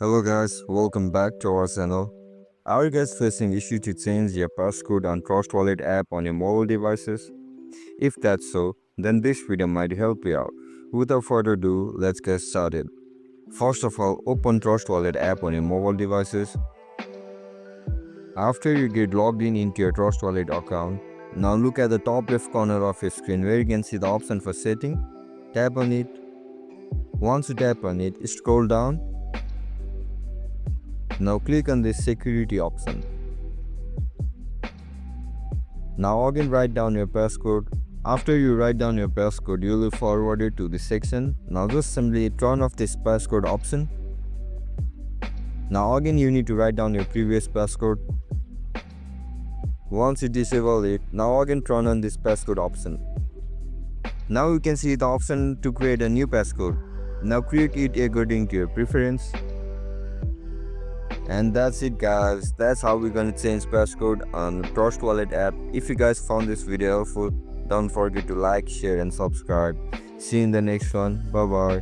Hello guys, welcome back to our channel. Are you guys facing issue to change your passcode on Trust Wallet app on your mobile devices? If that's so, then this video might help you out. Without further ado, let's get started. First of all, open Trust Wallet app on your mobile devices. After you get logged in into your Trust Wallet account, now look at the top left corner of your screen where you can see the option for setting. Tap on it. Once you tap on it, scroll down. Now click on this security option. Now again write down your passcode. After you write down your passcode, you will forward it to this section. Now just simply turn off this passcode option. Now again you need to write down your previous passcode. Once you disable it, now again turn on this passcode option. Now you can see the option to create a new passcode. Now create it according to your preference. And that's it guys, that's how we're gonna change passcode on Trust Wallet app. If you guys found this video helpful, don't forget to like, share and subscribe. See you in the next one. Bye bye.